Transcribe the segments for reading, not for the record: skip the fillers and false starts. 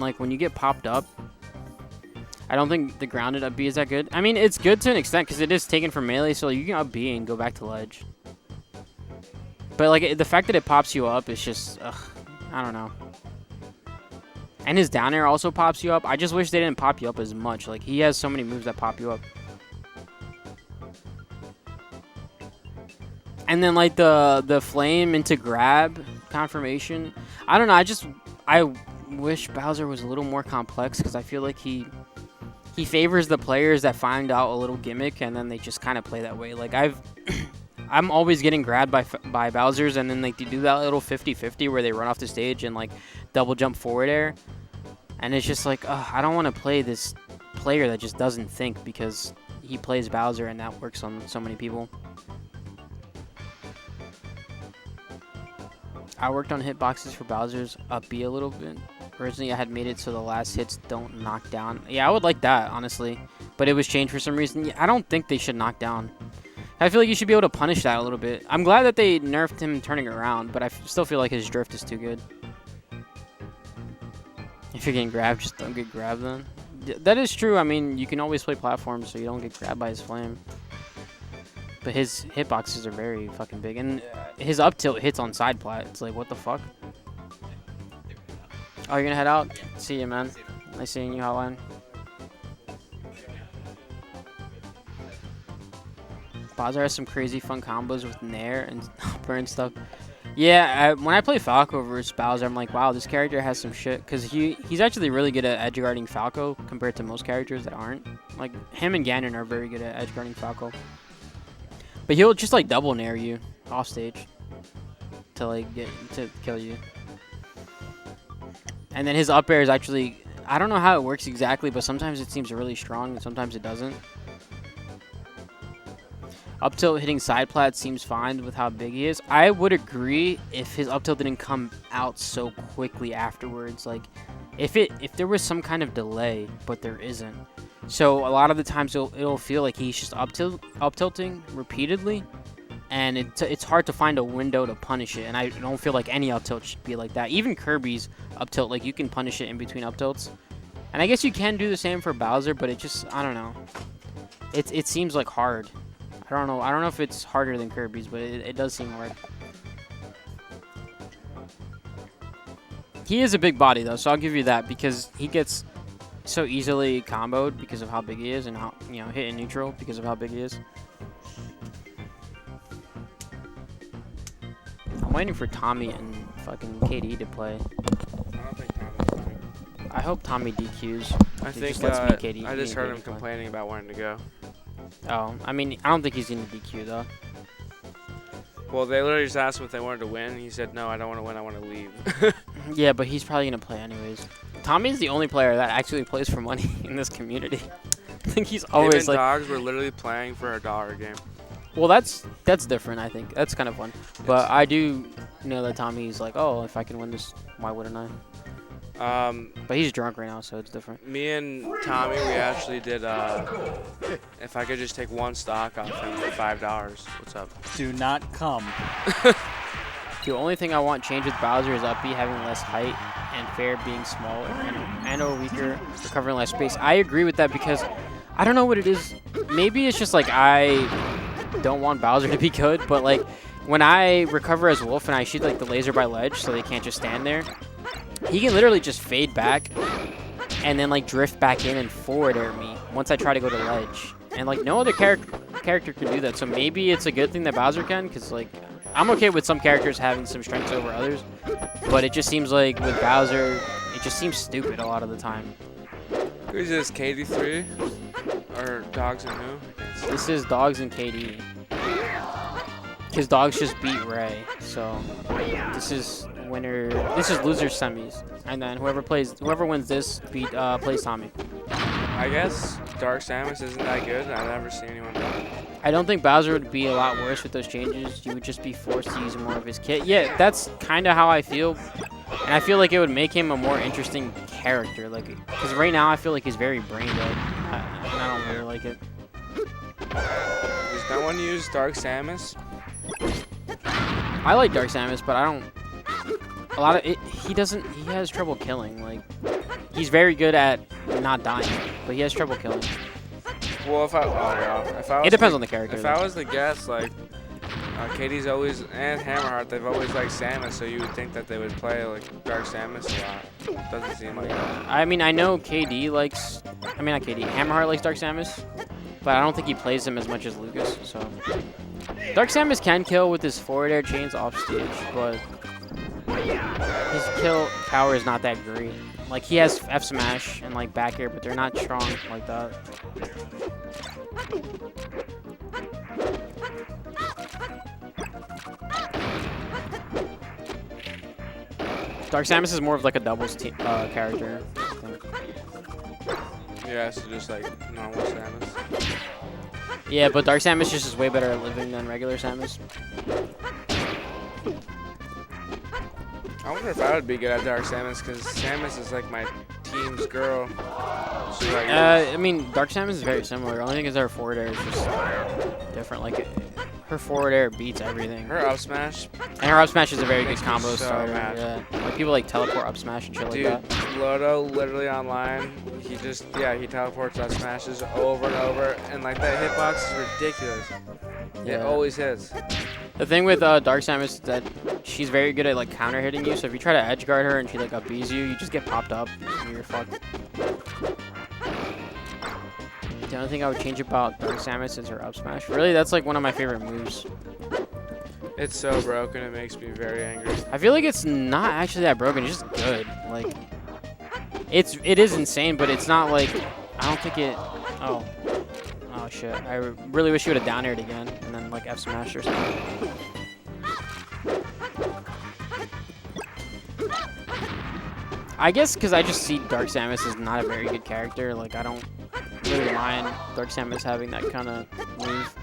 like when you get popped up, I don't think the grounded up B is that good. I mean, it's good to an extent because it is taken from melee, so you can up B and go back to ledge. But like the fact that it pops you up is just, ugh, I don't know. And his down air also pops you up. I just wish they didn't pop you up as much. Like he has so many moves that pop you up. And then like the flame into grab confirmation. I don't know. I wish Bowser was a little more complex because I feel like he favors the players that find out a little gimmick and then they just kind of play that way. Like I'm always getting grabbed by Bowsers, and then like they do that little 50-50 where they run off the stage and like double jump forward air, and it's just like I don't want to play this player that just doesn't think because he plays Bowser and that works on so many people. I worked on hitboxes for Bowser's up B a little bit. Originally, I had made it so the last hits don't knock down. Yeah, I would like that, honestly. But it was changed for some reason. Yeah, I don't think they should knock down. I feel like you should be able to punish that a little bit. I'm glad that they nerfed him turning around, but I still feel like his drift is too good. If you're getting grabbed, just don't get grabbed then. That is true. I mean, you can always play platforms so you don't get grabbed by his flame. But his hitboxes are very fucking big. And his up tilt hits on side plat. It's like, what the fuck? Oh, you're gonna head out? See you, man. Nice seeing you, Hotline. Bowser has some crazy fun combos with Nair and upper and stuff. Yeah, when I play Falco versus Bowser, I'm like, wow, this character has some shit. Because he's actually really good at edge guarding Falco compared to most characters that aren't. Like, him and Ganon are very good at edge guarding Falco. But he'll just, like, double Nair you off stage to, like, to kill you. And then his up air is actually, I don't know how it works exactly, but sometimes it seems really strong and sometimes it doesn't. Up tilt hitting side plat seems fine with how big he is. I would agree if his up tilt didn't come out so quickly afterwards. Like, if there was some kind of delay, but there isn't. So a lot of the times it'll feel like he's just up tilting repeatedly, and it's hard to find a window to punish it. And I don't feel like any up tilt should be like that. Even Kirby's up tilt, like you can punish it in between up tilts. And I guess you can do the same for Bowser, but it just, I don't know. It seems like hard. I don't know if it's harder than Kirby's, but it does seem hard. He is a big body though, so I'll give you that because he gets so easily comboed because of how big he is and how, you know, hit in neutral because of how big he is. I'm waiting for Tommy and fucking KD to play. I don't think Tommy's playing. I hope Tommy DQs. I think just lets me KD, I just heard him play. complaining about wanting to go. Oh, I mean, I don't think he's gonna DQ though. Well, they literally just asked him if they wanted to win. He said, no, I don't want to win. I want to leave. Yeah, but he's probably gonna play anyways. Tommy's the only player that actually plays for money in this community. I think he's always like. Dogs were literally playing for a dollar game. Well, that's different. I think that's kind of fun. But I do know that Tommy's like, oh, if I can win this, why wouldn't I? But he's drunk right now, so it's different. Me and Tommy, we actually did. If I could just take one stock off him for $5. What's up? Do not come. The only thing I want changed with Bowser is up B having less height and Fair being smaller and or weaker, recovering less space. I agree with that because I don't know what it is. Maybe it's just like I don't want Bowser to be good, but like when I recover as Wolf and I shoot like the laser by ledge so they can't just stand there, he can literally just fade back and then like drift back in and forward air me once I try to go to ledge. And like no other character can do that. So maybe it's a good thing that Bowser can, because like I'm okay with some characters having some strengths over others, but it just seems like with Bowser, it just seems stupid a lot of the time. Who's this, KD3? Or Dogs and who? This is Dogs and KD. Because Dogs just beat Ray, so this is winner. This is loser semis, and then whoever wins this plays Tommy. I guess Dark Samus isn't that good. I've never seen anyone do it. I don't think Bowser would be a lot worse with those changes. You would just be forced to use more of his kit. Yeah, that's kind of how I feel. And I feel like it would make him a more interesting character. Like, because right now I feel like he's very brain dead. I don't really like it. Does no one use Dark Samus? I like Dark Samus, but I don't. A lot of it, he has trouble killing. Like, He's very good at not dying, but he has trouble killing. Well, if I was It depends on the character. If I was to guess, like, Katie's always, and Hammerheart, they've always liked Samus, so you would think that they would play, like, Dark Samus a lot. Doesn't seem like that. I mean, I know KD likes, I mean, not KD, Hammerheart likes Dark Samus, but I don't think he plays him as much as Lucas, so. Dark Samus can kill with his forward air chains off stage, but his kill power is not that great. Like, he has F smash and, like, back air, but they're not strong like that. Dark Samus is more of like a doubles character, I think. Yeah, so just like normal Samus. Yeah, but Dark Samus just is way better at living than regular Samus. I wonder if I would be good at Dark Samus, because Samus is like my team's girl. So like, I mean, Dark Samus is very similar. The only thing is her forward air is just different. Like, her forward air beats everything. Her up smash. And her up smash is a very good combo so starter. mad. Yeah. Like, people like teleport up smash and shit Dude, like that. Loto literally online, he teleports up smashes over and over, and like that hitbox is ridiculous. Yeah. It always hits. The thing with Dark Samus is that she's very good at like counter hitting you. So if you try to edge guard her and she like up Bs you, you just get popped up and you're fucked. The only thing I would change about Dark Samus is her up smash. Really, that's like one of my favorite moves. It's so broken, it makes me very angry. I feel like it's not actually that broken. It's just good. Like, it is insane, but it's not like, I don't think it. Oh shit! I really wish you would have down aired again and then like F smash or something. I guess because I just see Dark Samus as not a very good character. Like, I don't really mind Dark Samus having that kind of move.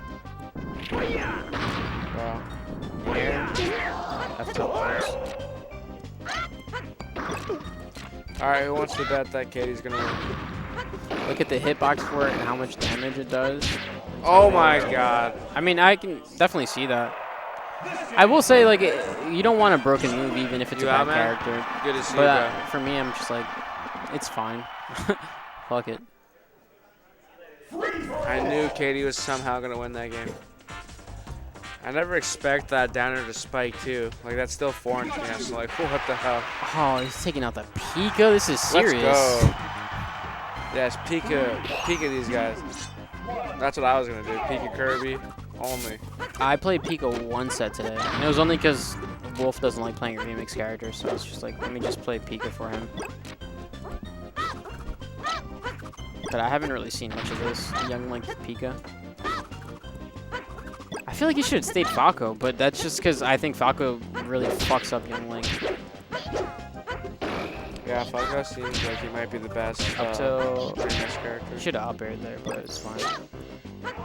Wow. Air. F teleports. Alright, who wants to bet that Katie's gonna win? Look at the hitbox for it and how much damage it does. Oh my god. I mean, I can definitely see that. I will say, like, you don't want a broken move even if it's a bad character. Good to see you, But bro. for me, I'm just like, it's fine. Fuck it. I knew Katie was somehow gonna win that game. I never expect that downer to spike too. Like, that's still foreign to me. I'm just like, what the hell? Oh, he's taking out the Pika. This is serious. Let's go. Yes, Pika these guys. That's what I was gonna do. Pika Kirby only. I played Pika one set today, and it was only because Wolf doesn't like playing a remix character, so it's just like, let me just play Pika for him. But I haven't really seen much of this Young Link Pika. I feel like he should have stayed Falco, but that's just because I think Falco really fucks up Young Link. Yeah, Falco seems like he might be the best Up till remix character. he should have up aired there, but it's fine.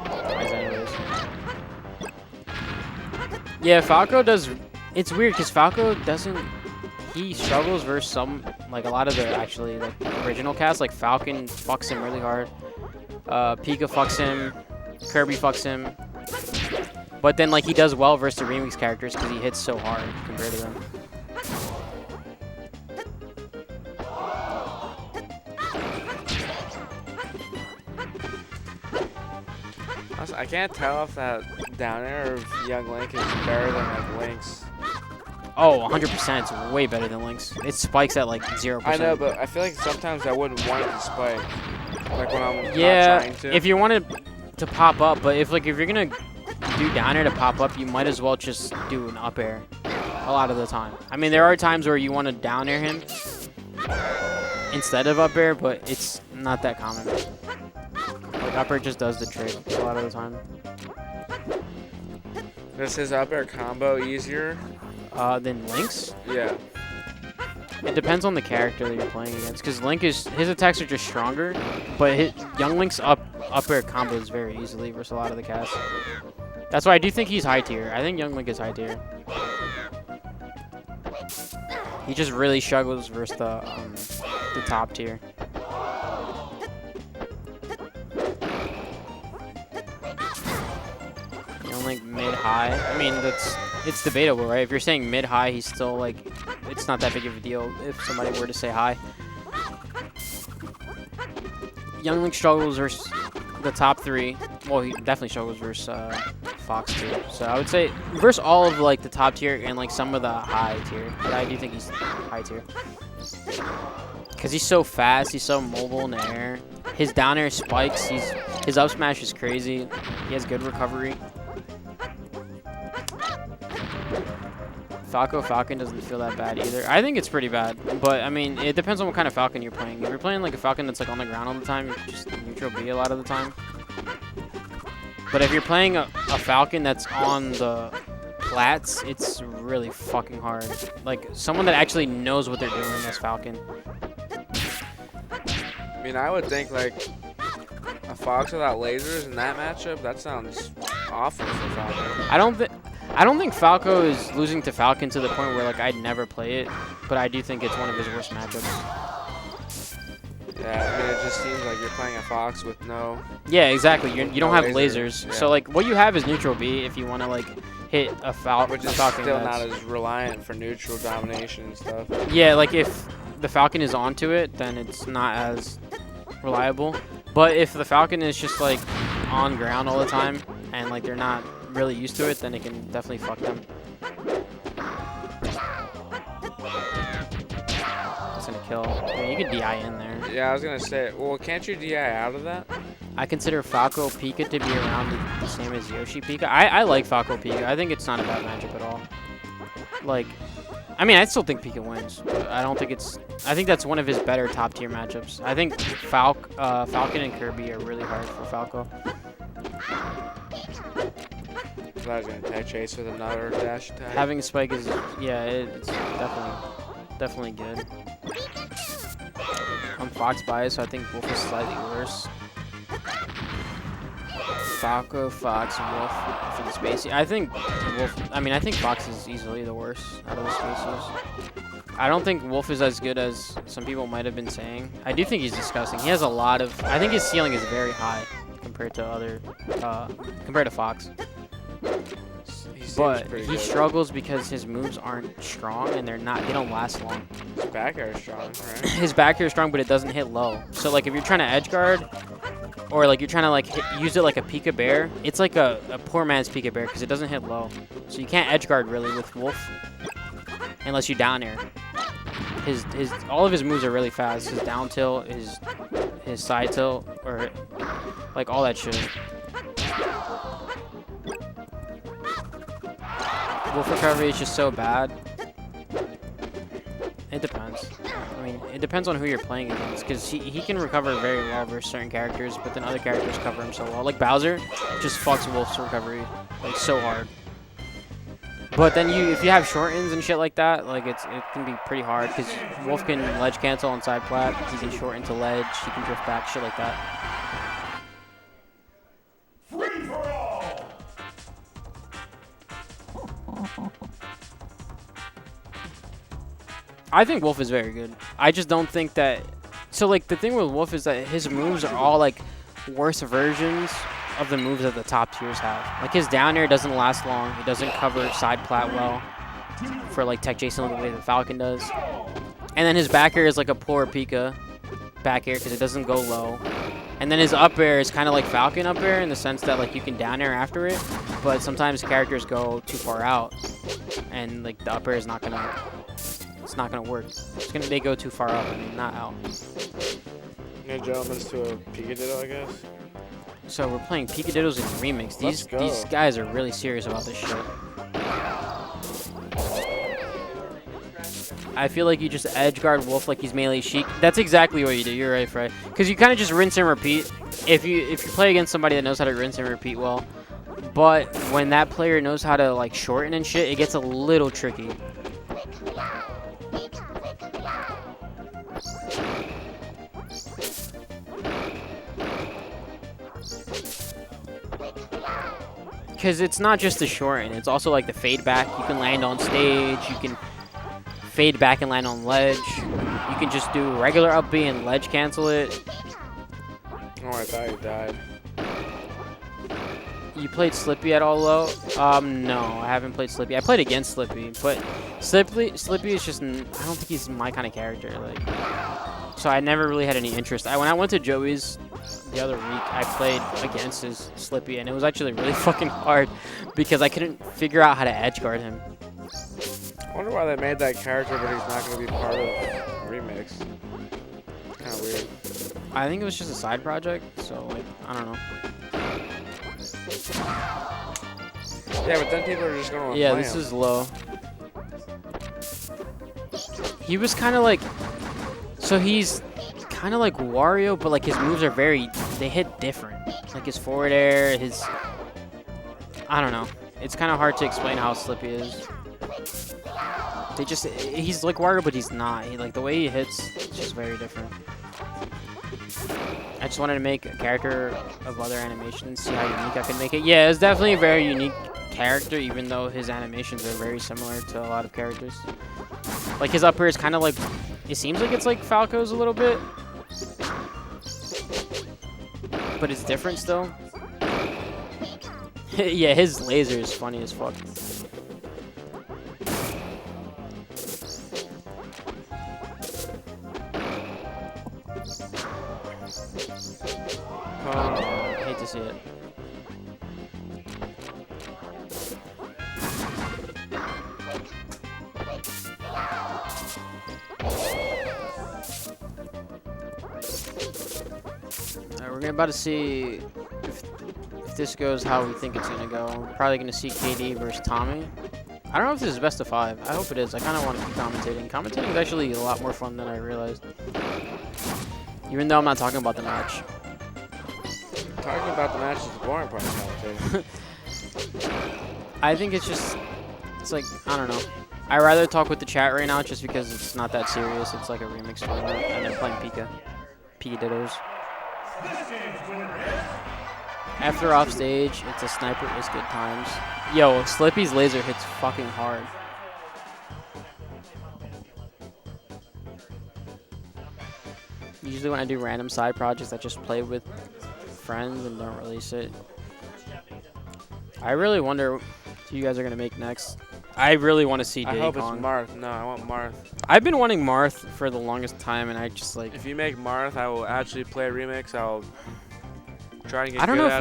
As anyways. Yeah, Falco does. It's weird because Falco doesn't. He struggles versus some, like a lot of the actually like original cast. Like Falcon fucks him really hard. Pika fucks him. Kirby fucks him. But then like he does well versus the remix characters because he hits so hard compared to them. I can't tell if that down air of Young Link is better than like Link's. Oh, 100%. It's way better than Link's. It spikes at like 0%. I know, but I feel like sometimes I wouldn't want it to spike. Like when I'm not trying to. If you wanted to pop up, but if you're gonna do down air to pop up, you might as well just do an up air a lot of the time. I mean, there are times where you want to down air him instead of up air, but it's not that common. Like up air just does the trick a lot of the time. Is his up air combo easier? Than Link's? Yeah. It depends on the character that you're playing against, because Link his attacks are just stronger, but Young Link's up air combos very easily versus a lot of the cast. That's why I do think he's high tier. I think Young Link is high tier. He just really struggles versus the top tier. Young Link mid-high. I mean, it's debatable, right? If you're saying mid-high, he's still like, it's not that big of a deal if somebody were to say high. Youngling struggles versus the top 3. Well, he definitely struggles versus Fox too. So I would say versus all of like the top tier and like some of the high tier. But I do think he's high tier. Because he's so fast, he's so mobile in the air. His down air spikes, his up smash is crazy. He has good recovery. Falcon doesn't feel that bad either. I think it's pretty bad, but I mean, it depends on what kind of Falcon you're playing. If you're playing like a Falcon that's like on the ground all the time, you can just neutral B a lot of the time. But if you're playing a Falcon that's on the plats, it's really fucking hard. Like someone that actually knows what they're doing as Falcon. I mean, I would think like a Fox without lasers in that matchup. That sounds awful for Falcon. I don't think Falco is losing to Falcon to the point where like I'd never play it, but I do think it's one of his worst matchups. Yeah, I mean, it just seems like you're playing a Fox with no. Yeah, exactly. You don't have laser. lasers, Yeah. so like what you have is neutral B if you want to like hit a Falcon. Which is still not as reliant for neutral domination and stuff. Yeah, like if the Falcon is onto it, then it's not as reliable. But if the Falcon is just like on ground all the time and like they're not really used to it, then it can definitely fuck them. That's gonna kill. I mean, you can DI in there. Yeah, I was gonna say. Well, can't you DI out of that? I consider Falco Pika to be around the same as Yoshi Pika. I like Falco Pika. I think it's not a bad matchup at all. Like, I mean, I still think Pika wins, but I don't think it's. I think that's one of his better top tier matchups. I think Falcon and Kirby are really hard for Falco. I was gonna tech chase with another dash attack. Having a spike is, yeah, it's definitely good. I'm Fox biased, so I think Wolf is slightly worse. Falco, Fox, Wolf for the Spacey. I think Wolf. I mean, I think Fox is easily the worst out of the Spaceys. I don't think Wolf is as good as some people might have been saying. I do think he's disgusting. He has a lot of. I think his ceiling is very high compared to Fox. But he struggles because his moves aren't strong and they don't last long. His back air is strong, right? His back air is strong, but it doesn't hit low. So like if you're trying to edge guard, or like you're trying to like use it like a Pika Bear, it's like a poor man's Pika Bear because it doesn't hit low. So you can't edge guard really with Wolf unless you down air. All of his moves are really fast. His down tilt, his side tilt, or like all that shit. Wolf recovery is just so bad. It depends. I mean, it depends on who you're playing against, because he can recover very well versus certain characters, but then other characters cover him so well. Like Bowser just fucks Wolf's recovery like so hard. But then if you have shortens and shit like that, like it can be pretty hard, because Wolf can ledge cancel on side plat, he can shorten to ledge, he can drift back, shit like that. I think Wolf is very good. I just don't think that. So like the thing with Wolf is that his moves are all like worse versions of the moves that the top tiers have. Like his down air doesn't last long. He doesn't cover side plat well for like tech chasing the way the Falcon does. And then his back air is like a poor Pika back air because it doesn't go low. And then his up air is kind of like Falcon up air in the sense that like you can down air after it, but sometimes characters go too far out, and like the up air is not gonna. It's not gonna work. They go too far up and not out. Yeah, gentlemen's to a Picadillo, I guess. So we're playing Picadillos in Remix. These guys are really serious about this shit. I feel like you just edge guard Wolf like he's melee Sheik. That's exactly what you do. You're right, Fred. Because you kind of just rinse and repeat. If you play against somebody that knows how to rinse and repeat well, but when that player knows how to like shorten and shit, it gets a little tricky. Because it's not just the shorten, it's also like the fade back. You can land on stage, you can fade back and land on ledge. You can just do regular up B and ledge cancel it. Oh, I thought you died. You played Slippy at all low? No, I haven't played Slippy. I played against Slippy, but Slippy is just, I don't think he's my kind of character. Like, so I never really had any interest. When I went to Joey's the other week, I played against his Slippy, and it was actually really fucking hard because I couldn't figure out how to edge guard him. I wonder why they made that character, but he's not going to be part of Remix. Kind of weird. I think it was just a side project, so like I don't know. Yeah, but then people are just going to Yeah, play this him. is low. He was kind of like, so he's kind of like Wario, but like his moves are they hit different. Like his forward air, I don't know. It's kind of hard to explain how Slippy is. He's like Wario, but he's not. Like the way he hits, it's just very different. I just wanted to make a character of other animations, see how unique I can make it. Yeah, it's definitely a very unique character, even though his animations are very similar to a lot of characters. Like his upper is kind of like, it seems like it's like Falco's a little bit, but it's different still. Yeah, his laser is funny as fuck. I hate to see it. We're about to see if this goes how we think it's gonna go. We're probably gonna see KD versus Tommy. I don't know if this is best of 5. I hope it is. I kind of want to keep commentating. Commentating is actually a lot more fun than I realized. Even though I'm not talking about the match. Talking about the match is the boring part of commentating. I think it's like, I don't know. I'd rather talk with the chat right now just because it's not that serious. It's like a remix tournament and they're playing Pika. Pika Dittos. After off stage, it's a sniper, it's good times. Yo, Slippy's laser hits fucking hard. Usually when I do random side projects, I just play with friends and don't release it. I really wonder what you guys are gonna make next. I really want to see Diddy I hope it's Kong. Marth. No, I want Marth. I've been wanting Marth for the longest time, and I just like. If you make Marth, I will actually play a remix. I'll try to get I don't good know at if